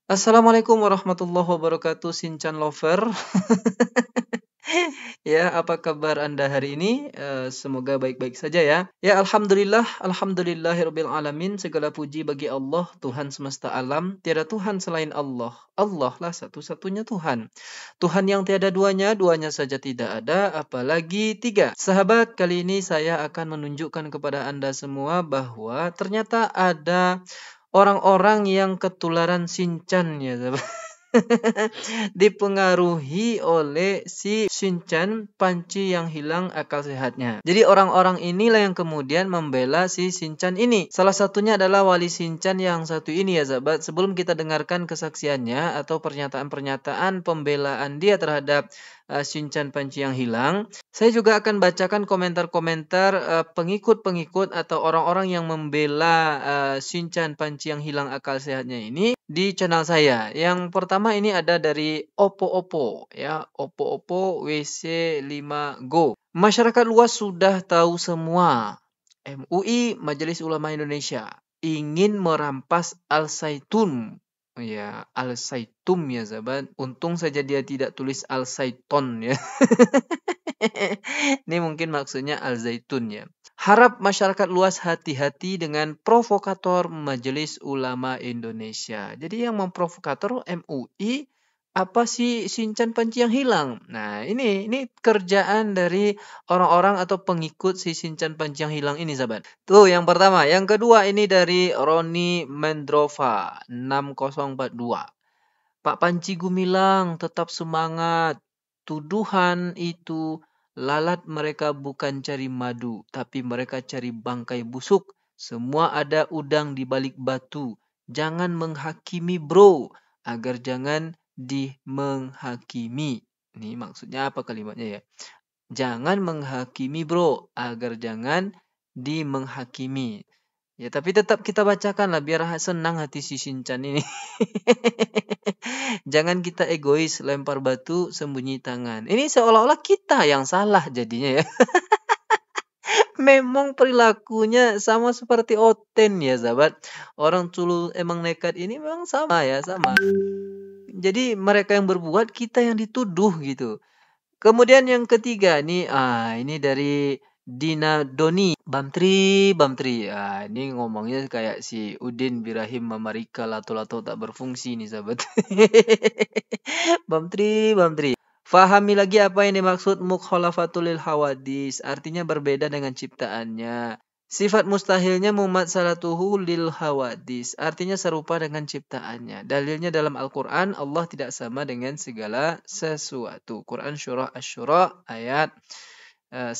Assalamualaikum warahmatullahi wabarakatuh, Sinchan Lover. Ya, apa kabar Anda hari ini? Semoga baik-baik saja ya. Ya, alhamdulillahirabbil alamin. Segala puji bagi Allah, Tuhan semesta alam. Tiada Tuhan selain Allah. Allah lah satu-satunya Tuhan. Tuhan yang tiada duanya, duanya saja tidak ada, apalagi tiga. Sahabat, kali ini saya akan menunjukkan kepada Anda semua bahwa ternyata ada orang-orang yang ketularan Shinchan ya, sahabat. Dipengaruhi oleh si Shinchan, panci yang hilang akal sehatnya. Jadi orang-orang inilah yang kemudian membela si Shinchan ini. Salah satunya adalah wali Shinchan yang satu ini ya sahabat. Sebelum kita dengarkan kesaksiannya atau pernyataan-pernyataan pembelaan dia terhadap Shinchan panci yang hilang, saya juga akan bacakan komentar-komentar pengikut-pengikut atau orang-orang yang membela Shinchan panci yang hilang akal sehatnya ini di channel saya. Yang pertama ini ada dari Oppo ya, Oppo WC5 Go. Masyarakat luas sudah tahu semua. MUI Majelis Ulama Indonesia ingin merampas Al-Zaitun. Ya, Al-Zaitum ya sahabat. Untung saja dia tidak tulis Al-Zaiton ya. Ini mungkin maksudnya Al-Zaitun ya. Harap masyarakat luas hati-hati dengan provokator Majelis Ulama Indonesia. Jadi yang memprovokator MUI, apa sih Shinchan panci yang hilang? Nah, ini kerjaan dari orang-orang atau pengikut si Shinchan panci yang hilang ini, sahabat. Tuh, yang pertama. Yang kedua ini dari Roni Mendrova 6042. Pak Panji Gumilang, tetap semangat. Tuduhan itu lalat, mereka bukan cari madu, tapi mereka cari bangkai busuk. Semua ada udang di balik batu. Jangan menghakimi bro, agar jangan dimenghakimi. Ini maksudnya apa kalimatnya ya? Jangan menghakimi bro, agar jangan dimenghakimi. Ya, tapi tetap kita bacakan lah biar senang hati si Shinchan ini. Jangan kita egois, lempar batu, sembunyi tangan. Ini seolah-olah kita yang salah jadinya ya. Memang perilakunya sama seperti Oten ya sahabat. Orang Culu emang nekat ini memang sama ya, sama. Jadi mereka yang berbuat, kita yang dituduh gitu. Kemudian yang ketiga nih, ini dari Dina Doni, Bamtri. Ini ngomongnya kayak si Udin Birahim Mamarika lato-lato tak berfungsi nih sahabat. Bamtri. Fahami lagi apa yang dimaksud mukhalafatul lil hawadis, artinya berbeda dengan ciptaannya. Sifat mustahilnya mumat salatuhu lil hawadis, artinya serupa dengan ciptaannya. Dalilnya dalam Al-Quran, Allah tidak sama dengan segala sesuatu. Quran Surah Asy-Syura ayat 11.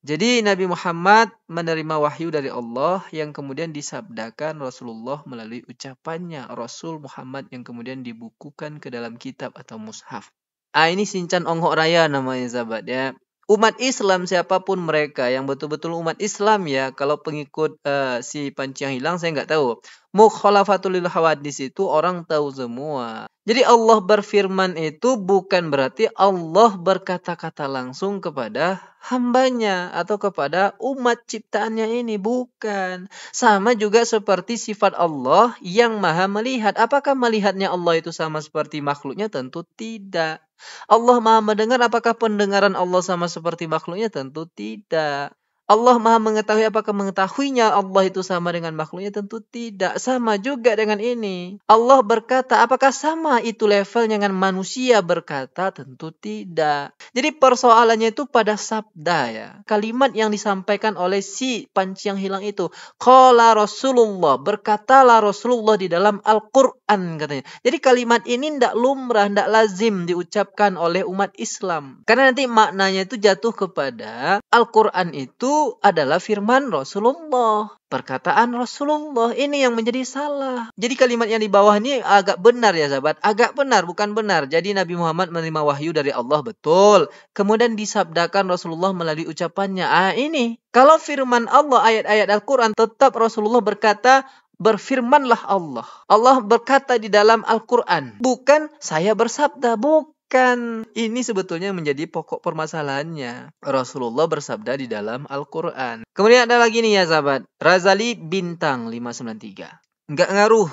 Jadi Nabi Muhammad menerima wahyu dari Allah yang kemudian disabdakan Rasulullah melalui ucapannya Rasul Muhammad yang kemudian dibukukan ke dalam kitab atau mushaf. Ini Shinchan Onghok Raya namanya sahabat ya. Umat Islam siapapun mereka yang betul-betul umat Islam ya, kalau pengikut si panci yang hilang saya nggak tahu. Mukhalafatul lil hawadis itu orang tahu semua. Jadi Allah berfirman itu bukan berarti Allah berkata-kata langsung kepada hambanya atau kepada umat ciptaannya ini, bukan. Sama juga seperti sifat Allah yang maha melihat. Apakah melihatnya Allah itu sama seperti makhluknya? Tentu tidak. Allah maha mendengar, apakah pendengaran Allah sama seperti makhluknya? Tentu tidak. Allah maha mengetahui, apakah mengetahuinya Allah itu sama dengan makhluknya? Tentu tidak. Sama juga dengan ini. Allah berkata, apakah sama itu levelnya dengan manusia berkata? Tentu tidak. Jadi persoalannya itu pada sabda ya. Kalimat yang disampaikan oleh si panci yang hilang itu. Qala Rasulullah, berkatalah Rasulullah di dalam Al-Quran katanya. Jadi kalimat ini tidak lumrah, tidak lazim diucapkan oleh umat Islam. Karena nanti maknanya itu jatuh kepada Al-Quran itu adalah firman Rasulullah. Perkataan Rasulullah ini yang menjadi salah. Jadi kalimat yang di bawah ini agak benar ya sahabat. Agak benar, bukan benar. Jadi Nabi Muhammad menerima wahyu dari Allah, betul. Kemudian disabdakan Rasulullah melalui ucapannya. Ini. Kalau firman Allah, ayat-ayat Al-Quran, tetap Rasulullah berkata, berfirmanlah Allah. Allah berkata di dalam Al-Quran. Bukan saya bersabda, bukan. Bukan. Ini sebetulnya menjadi pokok permasalahannya. Rasulullah bersabda di dalam Al-Quran. Kemudian ada lagi nih ya sahabat. Razali Bintang 593. Nggak ngaruh.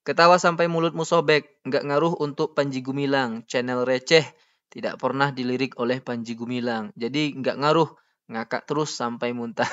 Ketawa sampai mulutmu sobek. Nggak ngaruh untuk Panji Gumilang. Channel receh. Tidak pernah dilirik oleh Panji Gumilang. Jadi nggak ngaruh. Ngakak terus sampai muntah.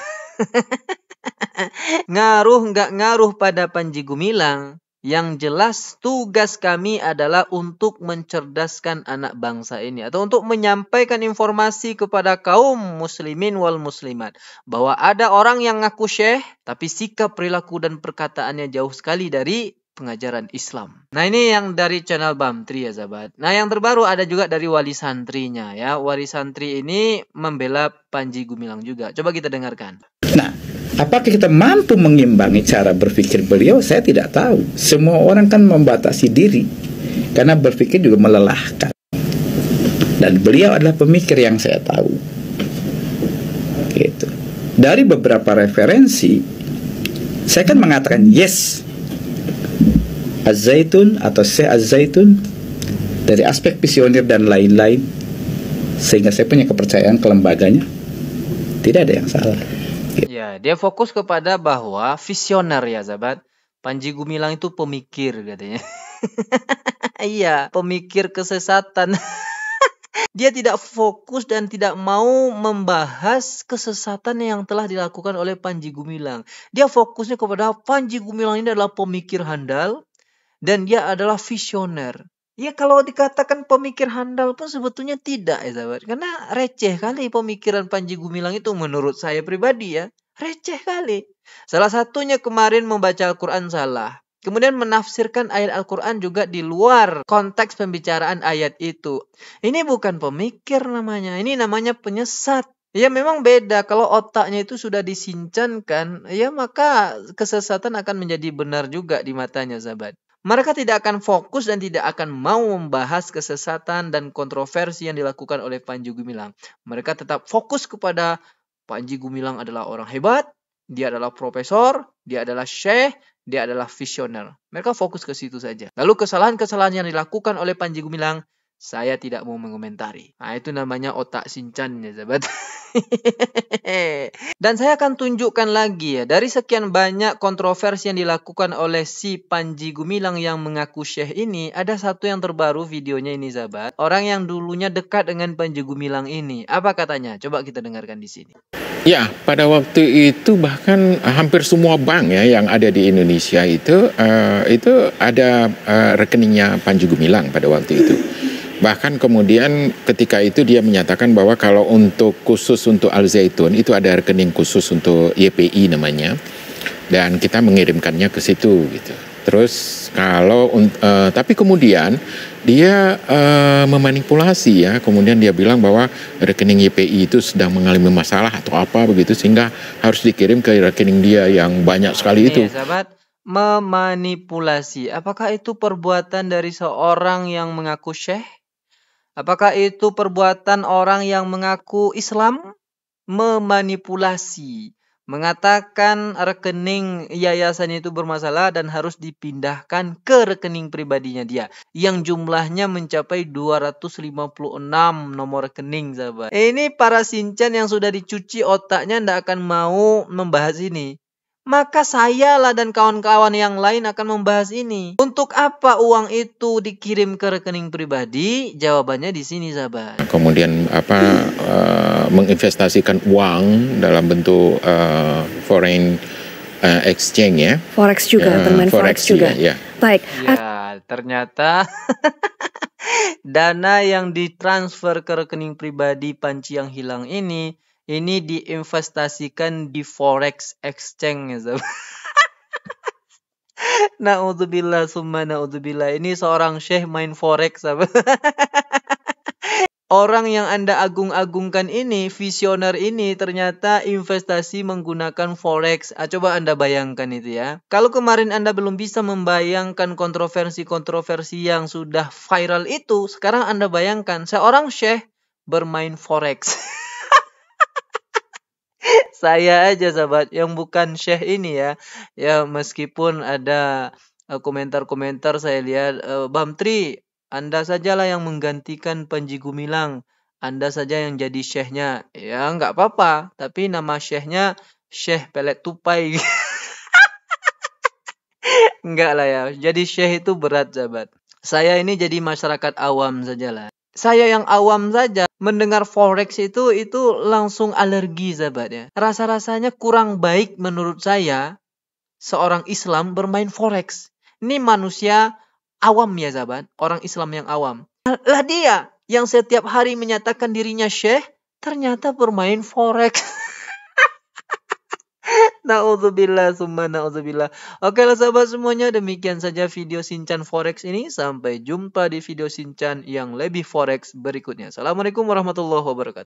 Ngaruh nggak ngaruh pada Panji Gumilang. Yang jelas tugas kami adalah untuk mencerdaskan anak bangsa ini. Atau untuk menyampaikan informasi kepada kaum muslimin wal muslimat. Bahwa ada orang yang ngaku syekh. Tapi sikap, perilaku, dan perkataannya jauh sekali dari pengajaran Islam. Nah ini yang dari channel Bamtri ya sahabat. Nah yang terbaru ada juga dari Wali Santrinya ya. Wali Santri ini membela Panji Gumilang juga. Coba kita dengarkan. Nah, apakah kita mampu mengimbangi cara berpikir beliau? Saya tidak tahu. Semua orang kan membatasi diri karena berpikir juga melelahkan. Dan beliau adalah pemikir yang saya tahu. Gitu. Dari beberapa referensi, saya kan mengatakan yes, Az-Zaitun atau Syekh Az-Zaitun dari aspek visioner dan lain-lain, sehingga saya punya kepercayaan ke lembaganya. Tidak ada yang salah. Ya, dia fokus kepada bahwa visioner ya sahabat. Panji Gumilang itu pemikir katanya. Iya, pemikir kesesatan. Dia tidak fokus dan tidak mau membahas kesesatan yang telah dilakukan oleh Panji Gumilang. Dia fokusnya kepada Panji Gumilang ini adalah pemikir handal dan dia adalah visioner. Ya kalau dikatakan pemikir handal pun sebetulnya tidak ya sahabat. Karena receh kali pemikiran Panji Gumilang itu menurut saya pribadi ya. Receh kali. Salah satunya kemarin membaca Al-Quran salah. Kemudian menafsirkan ayat Al-Quran juga di luar konteks pembicaraan ayat itu. Ini bukan pemikir namanya. Ini namanya penyesat. Ya memang beda. Kalau otaknya itu sudah disincankan, ya maka kesesatan akan menjadi benar juga di matanya sahabat. Mereka tidak akan fokus dan tidak akan mau membahas kesesatan dan kontroversi yang dilakukan oleh Panji Gumilang. Mereka tetap fokus kepada Panji Gumilang adalah orang hebat, dia adalah profesor, dia adalah syekh, dia adalah visioner. Mereka fokus ke situ saja. Lalu kesalahan-kesalahan yang dilakukan oleh Panji Gumilang, saya tidak mau mengomentari. Nah, itu namanya otak sinchan ya sahabat. Dan saya akan tunjukkan lagi ya, dari sekian banyak kontroversi yang dilakukan oleh si Panji Gumilang yang mengaku syekh ini, ada satu yang terbaru videonya ini sahabat. Orang yang dulunya dekat dengan Panji Gumilang ini. Apa katanya? Coba kita dengarkan di sini. Ya, pada waktu itu bahkan hampir semua bank ya yang ada di Indonesia itu ada rekeningnya Panji Gumilang pada waktu itu. Bahkan kemudian ketika itu dia menyatakan bahwa kalau khusus untuk Al Zaitun itu ada rekening khusus untuk YPI namanya, dan kita mengirimkannya ke situ gitu. Terus tapi kemudian dia memanipulasi ya, kemudian dia bilang bahwa rekening YPI itu sedang mengalami masalah atau apa begitu, sehingga harus dikirim ke rekening dia yang banyak sekali itu. Ya, sahabat, memanipulasi. Apakah itu perbuatan dari seorang yang mengaku syekh? Apakah itu perbuatan orang yang mengaku Islam? Memanipulasi. Mengatakan rekening yayasan itu bermasalah dan harus dipindahkan ke rekening pribadinya dia. Yang jumlahnya mencapai 256 nomor rekening sahabat. Ini para sinchan yang sudah dicuci otaknya tidak akan mau membahas ini. Maka saya lah dan kawan-kawan yang lain akan membahas ini. Untuk apa uang itu dikirim ke rekening pribadi? Jawabannya di sini sahabat. Kemudian menginvestasikan uang dalam bentuk foreign exchange ya. Forex juga, bermain forex juga. Ya. Baik. Ya, ternyata dana yang ditransfer ke rekening pribadi Panji yang hilang ini diinvestasikan di forex exchange. Naudzubillah summa naudzubillah. Ini seorang syekh main forex. Orang yang Anda agung-agungkan ini, visioner ini, ternyata investasi menggunakan forex. Coba Anda bayangkan itu ya. Kalau kemarin Anda belum bisa membayangkan kontroversi-kontroversi yang sudah viral itu, sekarang Anda bayangkan seorang syekh bermain forex. Saya aja sahabat yang bukan syekh ini ya. Ya meskipun ada komentar-komentar saya lihat, Bamtri Anda sajalah yang menggantikan Panji Gumilang. Anda saja yang jadi syekhnya. Ya nggak apa-apa. Tapi nama syekhnya Syekh Pelet Tupai. Enggak lah ya. Jadi syekh itu berat, sahabat. Saya ini jadi masyarakat awam sajalah. Saya yang awam saja mendengar forex itu langsung alergi, sahabat ya. Rasa-rasanya kurang baik menurut saya seorang Islam bermain forex. Ini manusia awam ya, sahabat. Orang Islam yang awam. Lah dia yang setiap hari menyatakan dirinya syekh ternyata bermain forex. Na'udzubillah summa na'udzubillah. Oke lah sahabat semuanya, demikian saja video Shinchan Forex ini. Sampai jumpa di video Shinchan yang lebih Forex berikutnya. Assalamualaikum warahmatullahi wabarakatuh.